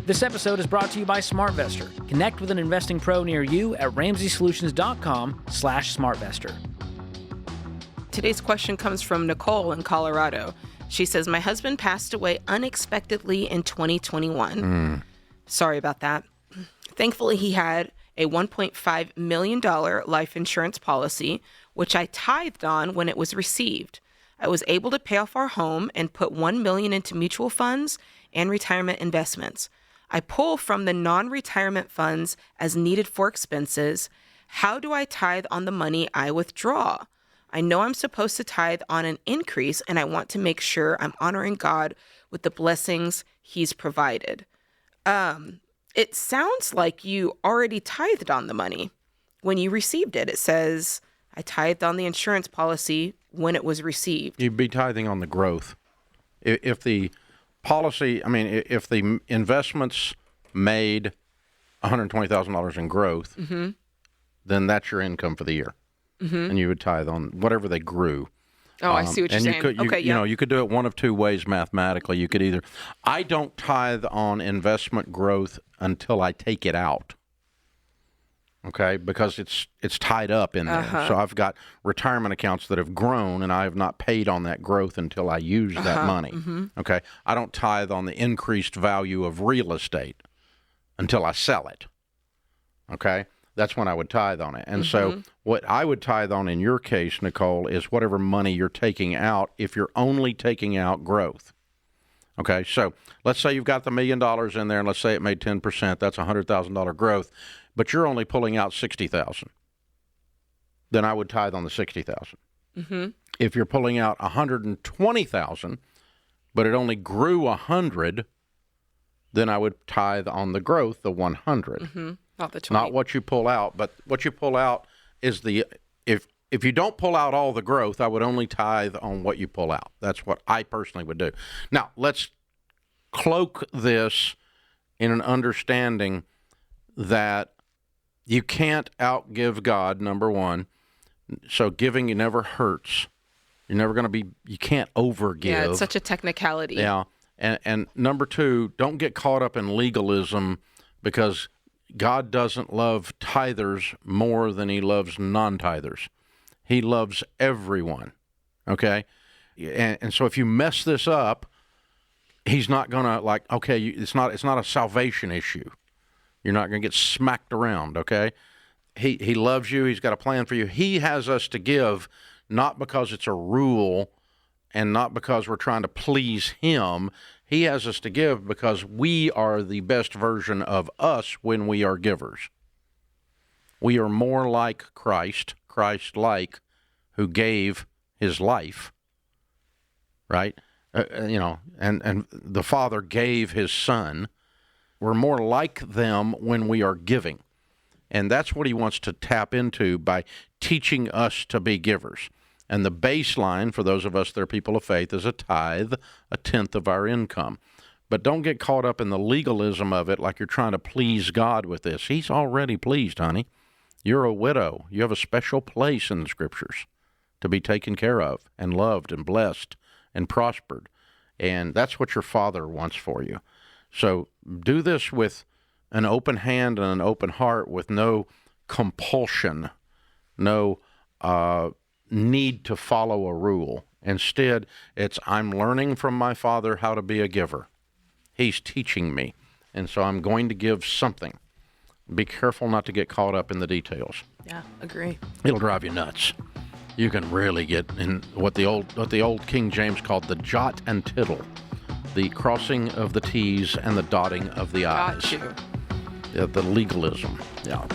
This episode is brought to you by SmartVestor. Connect with an investing pro near you at RamseySolutions.com/SmartVestor. Today's question comes from Nicole in Colorado. She says, my husband passed away unexpectedly in 2021. Sorry about that. Thankfully, he had a $1.5 million life insurance policy, which I tithed on when it was received. I was able to pay off our home and put $1 million into mutual funds and retirement investments. I pull from the non-retirement funds as needed for expenses. How do I tithe on the money I withdraw? I know I'm supposed to tithe on an increase, and I want to make sure I'm honoring God with the blessings He's provided. It sounds like you already tithed on the money when you received it. It says, I tithed on the insurance policy when it was received. You'd be tithing on the growth. If the policy, if the investments made $120,000 in growth, then that's your income for the year. And you would tithe on whatever they grew. Oh, I see what you're saying. You could do it one of two ways mathematically. You could either, I don't tithe on investment growth until I take it out. Okay, because it's tied up in there. So I've got retirement accounts that have grown, and I have not paid on that growth until I use that money. Okay, I don't tithe on the increased value of real estate until I sell it. Okay, that's when I would tithe on it. And so what I would tithe on in your case, Nicole, is whatever money you're taking out if you're only taking out growth. Okay, so let's say you've got the $1 million in there, and let's say it made 10%. That's $100,000 growth, but you're only pulling out $60,000. Then I would tithe on the $60,000. If you're pulling out $120,000, but it only grew $100,000, then I would tithe on the growth, the $100,000. Not the 20. Not what you pull out, but what you pull out is if you don't pull out all the growth, I would only tithe on what you pull out. That's what I personally would do. Now, let's cloak this in an understanding that you can't outgive God, number one. So giving you never hurts. You're never going to be, you can't overgive. Yeah, it's such a technicality. Yeah. And number two, don't get caught up in legalism, because God doesn't love tithers more than He loves non-tithers. He loves everyone, okay? And so if you mess this up, He's not going to, it's not a salvation issue. You're not going to get smacked around, okay? He loves you. He's got a plan for you. He has us to give, not because it's a rule and not because we're trying to please Him. He has us to give because we are the best version of us when we are givers. We are more like Christ-like, who gave His life, right? And the Father gave His Son. We're more like them when we are giving. And that's what He wants to tap into by teaching us to be givers. And the baseline for those of us that are people of faith is a tithe, a tenth of our income. But don't get caught up in the legalism of it like you're trying to please God with this. He's already pleased, honey. You're a widow. You have a special place in the Scriptures to be taken care of and loved and blessed and prospered. And that's what your Father wants for you. So do this with an open hand and an open heart, with no compulsion, no need to follow a rule. Instead, it's I'm learning from my Father how to be a giver. He's teaching me, and so I'm going to give something. Be careful not to get caught up in the details. Yeah, agree. It'll drive you nuts. You can really get in what the old King James called the jot and tittle, the crossing of the T's and the dotting of the I's. Got you. The legalism. Yeah.